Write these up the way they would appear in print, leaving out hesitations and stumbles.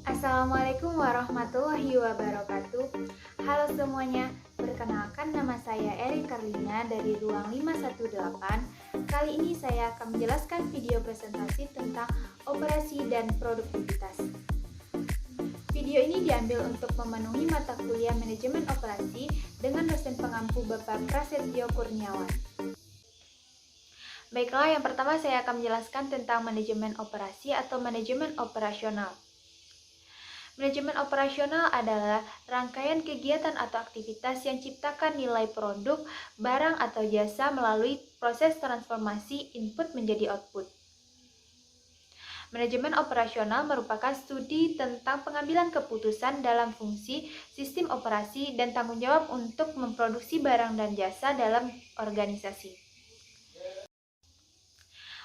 Assalamualaikum warahmatullahi wabarakatuh. Halo semuanya, perkenalkan nama saya Eri Karlina dari Ruang 518. Kali ini saya akan menjelaskan video presentasi tentang operasi dan produktivitas. Video ini diambil untuk memenuhi mata kuliah manajemen operasi dengan dosen pengampu Bapak Prasetyo Kurniawan. Baiklah, yang pertama saya akan menjelaskan tentang manajemen operasi atau manajemen operasional. Manajemen operasional adalah rangkaian kegiatan atau aktivitas yang ciptakan nilai produk, barang, atau jasa melalui proses transformasi input menjadi output. Manajemen operasional merupakan studi tentang pengambilan keputusan dalam fungsi, sistem operasi, dan tanggung jawab untuk memproduksi barang dan jasa dalam organisasi.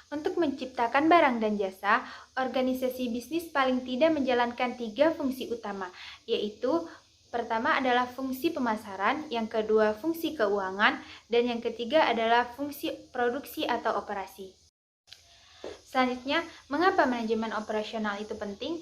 Untuk menciptakan barang dan jasa, organisasi bisnis paling tidak menjalankan 3 fungsi utama, yaitu pertama adalah fungsi pemasaran, yang kedua fungsi keuangan, dan yang ketiga adalah fungsi produksi atau operasi. Selanjutnya, mengapa manajemen operasional itu penting?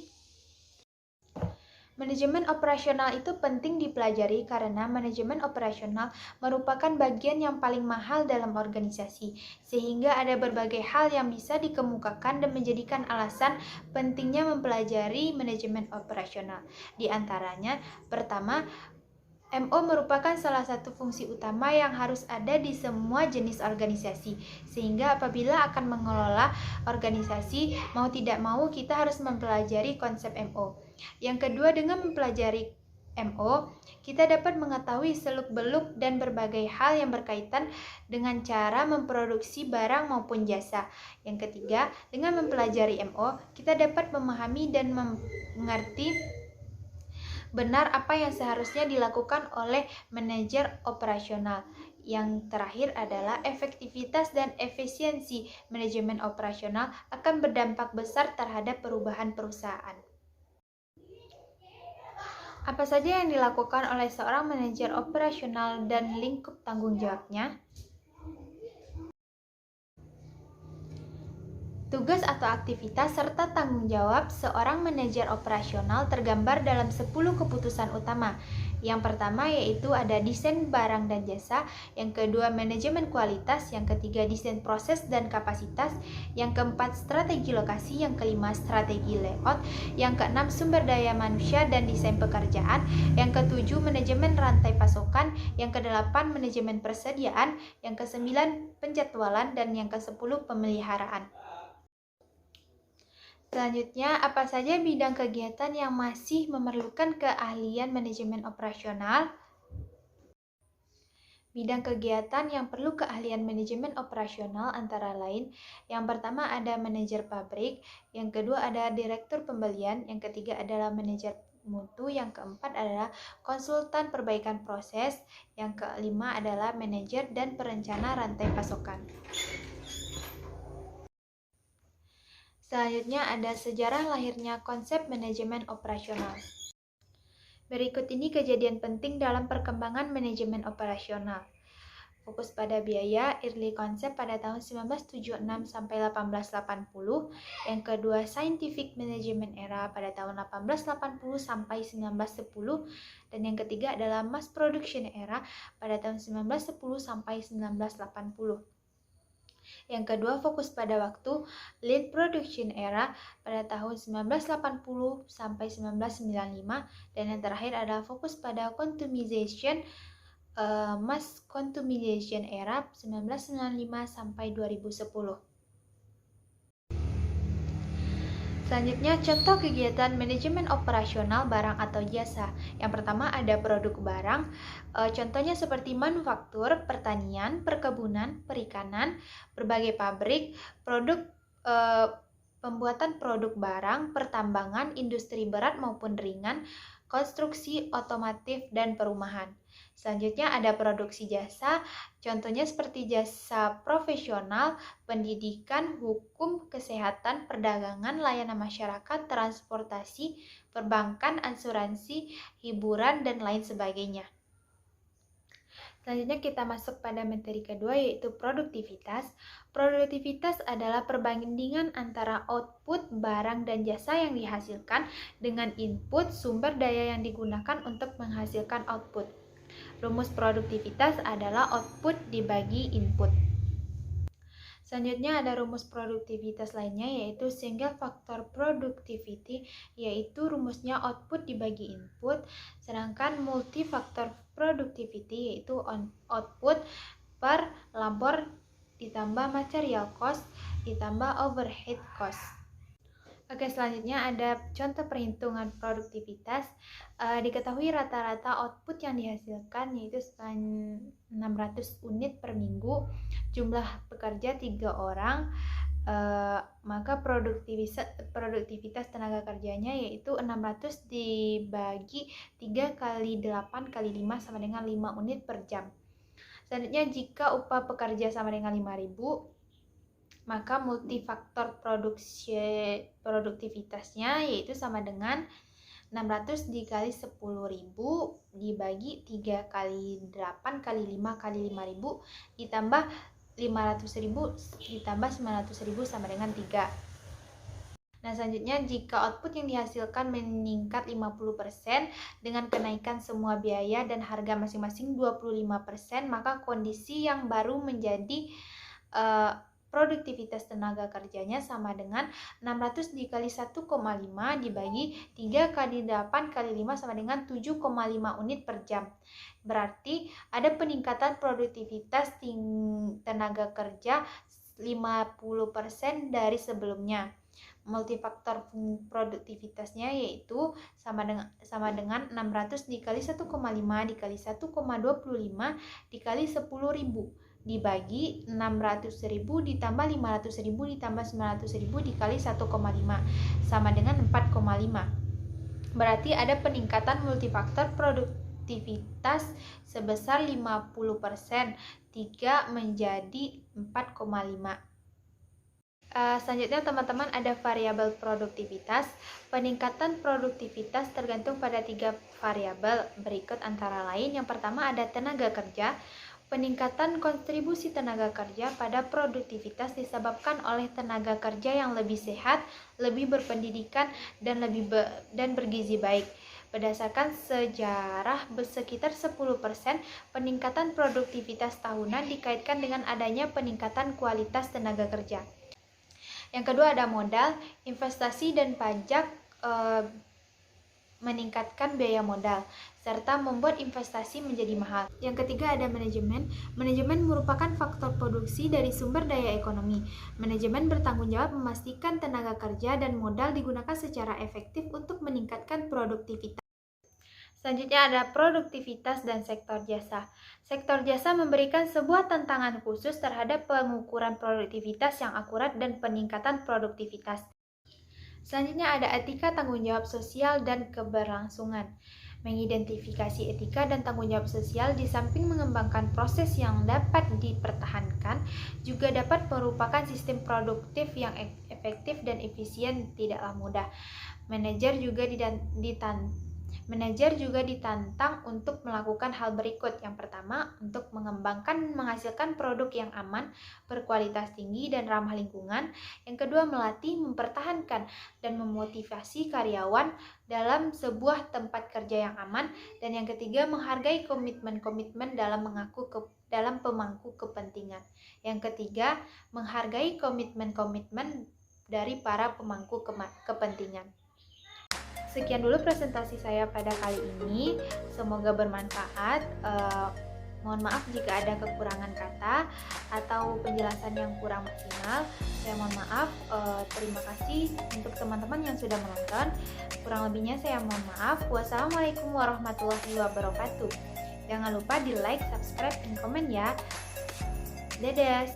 Manajemen operasional itu penting dipelajari karena manajemen operasional merupakan bagian yang paling mahal dalam organisasi, sehingga ada berbagai hal yang bisa dikemukakan dan menjadikan alasan pentingnya mempelajari manajemen operasional. Di antaranya, pertama, MO merupakan salah satu fungsi utama yang harus ada di semua jenis organisasi, sehingga apabila akan mengelola organisasi, mau tidak mau kita harus mempelajari konsep MO. Yang kedua, dengan mempelajari MO, kita dapat mengetahui seluk-beluk dan berbagai hal yang berkaitan dengan cara memproduksi barang maupun jasa. Yang ketiga, dengan mempelajari MO, kita dapat memahami dan mengerti benar apa yang seharusnya dilakukan oleh manajer operasional. Yang terakhir adalah efektivitas dan efisiensi manajemen operasional akan berdampak besar terhadap perubahan perusahaan. Apa saja yang dilakukan oleh seorang manajer operasional dan lingkup tanggung jawabnya? Tugas atau aktivitas serta tanggung jawab seorang manajer operasional tergambar dalam 10 keputusan utama. Yang pertama yaitu ada desain barang dan jasa, yang kedua manajemen kualitas, yang ketiga desain proses dan kapasitas, yang keempat strategi lokasi, yang kelima strategi layout, yang keenam sumber daya manusia dan desain pekerjaan, yang ketujuh manajemen rantai pasokan, yang kedelapan manajemen persediaan, yang kesembilan penjadwalan, dan yang kesepuluh pemeliharaan. Selanjutnya, apa saja bidang kegiatan yang masih memerlukan keahlian manajemen operasional? Bidang kegiatan yang perlu keahlian manajemen operasional antara lain, yang pertama ada manajer pabrik, yang kedua ada direktur pembelian, yang ketiga adalah manajer mutu, yang keempat adalah konsultan perbaikan proses, yang kelima adalah manajer dan perencana rantai pasokan. Selanjutnya ada sejarah lahirnya konsep manajemen operasional. Berikut ini kejadian penting dalam perkembangan manajemen operasional. Fokus pada biaya, early concept pada tahun 1976 sampai 1880. Yang kedua, scientific management era pada tahun 1880 sampai 1910. Dan yang ketiga adalah mass production era pada tahun 1910 sampai 1980. Yang kedua, fokus pada waktu lean production era pada tahun 1980 sampai 1995, dan yang terakhir adalah fokus pada consumerization mass consumerization era 1995 sampai 2010. Selanjutnya, contoh kegiatan manajemen operasional barang atau jasa. Yang pertama ada produk barang, contohnya seperti manufaktur, pertanian, perkebunan, perikanan, berbagai pabrik, produk pembuatan produk barang, pertambangan, industri berat maupun ringan, konstruksi, otomotif, dan perumahan. Selanjutnya ada produksi jasa, contohnya seperti jasa profesional, pendidikan, hukum, kesehatan, perdagangan, layanan masyarakat, transportasi, perbankan, asuransi, hiburan, dan lain sebagainya. Selanjutnya kita masuk pada materi kedua, yaitu produktivitas. Produktivitas adalah perbandingan antara output barang dan jasa yang dihasilkan dengan input sumber daya yang digunakan untuk menghasilkan output. Rumus produktivitas adalah output dibagi input. Selanjutnya ada rumus produktivitas lainnya, yaitu single factor productivity, yaitu rumusnya output dibagi input. Sedangkan multifaktor productivity yaitu output per labor ditambah material cost ditambah overhead cost. Oke, selanjutnya ada contoh perhitungan produktivitas. Diketahui rata-rata output yang dihasilkan yaitu 600 unit per minggu. Jumlah pekerja 3 orang, maka produktivitas tenaga kerjanya yaitu 600 dibagi 3 kali 8 kali 5 sama dengan 5 unit per jam. Selanjutnya, jika upah pekerja sama dengan 5.000, maka multifaktor produktivitasnya yaitu sama dengan 600 dikali 10.000 dibagi 3 kali 8 kali 5 kali 5.000 ditambah 500.000 ditambah 900.000 sama dengan 3. Nah, selanjutnya, jika output yang dihasilkan meningkat 50% dengan kenaikan semua biaya dan harga masing-masing 25%, maka kondisi yang baru menjadi produktivitas tenaga kerjanya sama dengan 600 dikali 1,5 dibagi 3 kali 8 kali 5 sama dengan 7,5 unit per jam. Berarti ada peningkatan produktivitas tenaga kerja 50% dari sebelumnya. Multifaktor produktivitasnya yaitu sama dengan 600 dikali 1,5 dikali 1,25 dikali 10.000 dibagi 600.000 ditambah 500.000 ditambah 900.000 dikali 1,5 sama dengan 4,5. Berarti ada peningkatan multifaktor produktivitas sebesar 50%, 3 menjadi 4,5. Selanjutnya teman-teman ada variabel produktivitas. Peningkatan produktivitas tergantung pada 3 variabel berikut antara lain. Yang pertama ada tenaga kerja. Peningkatan kontribusi tenaga kerja pada produktivitas disebabkan oleh tenaga kerja yang lebih sehat, lebih berpendidikan, dan bergizi baik. Berdasarkan sejarah, sekitar 10% peningkatan produktivitas tahunan dikaitkan dengan adanya peningkatan kualitas tenaga kerja. Yang kedua ada modal, investasi dan pajak meningkatkan biaya modal, serta membuat investasi menjadi mahal. Yang ketiga ada manajemen. Manajemen merupakan faktor produksi dari sumber daya ekonomi. Manajemen bertanggung jawab memastikan tenaga kerja dan modal digunakan secara efektif untuk meningkatkan produktivitas. Selanjutnya ada produktivitas dan sektor jasa. Sektor jasa memberikan sebuah tantangan khusus terhadap pengukuran produktivitas yang akurat dan peningkatan produktivitas. Selanjutnya ada etika, tanggung jawab sosial, dan keberlangsungan. Mengidentifikasi etika dan tanggung jawab sosial di samping mengembangkan proses yang dapat dipertahankan, juga dapat merupakan sistem produktif yang efektif dan efisien tidaklah mudah. Manajer juga ditantang untuk melakukan hal berikut. Yang pertama, untuk menghasilkan produk yang aman, berkualitas tinggi, dan ramah lingkungan. Yang kedua, melatih, mempertahankan, dan memotivasi karyawan dalam sebuah tempat kerja yang aman. Dan yang ketiga, menghargai komitmen-komitmen dalam pemangku kepentingan. Yang ketiga, menghargai komitmen-komitmen dari para pemangku kepentingan. Sekian dulu presentasi saya pada kali ini, semoga bermanfaat. Mohon maaf jika ada kekurangan kata atau penjelasan yang kurang maksimal. Saya mohon maaf. Terima kasih untuk teman-teman yang sudah menonton. Kurang lebihnya saya mohon maaf. Wassalamualaikum warahmatullahi wabarakatuh. Jangan lupa di like, subscribe, dan komen ya. Dadah.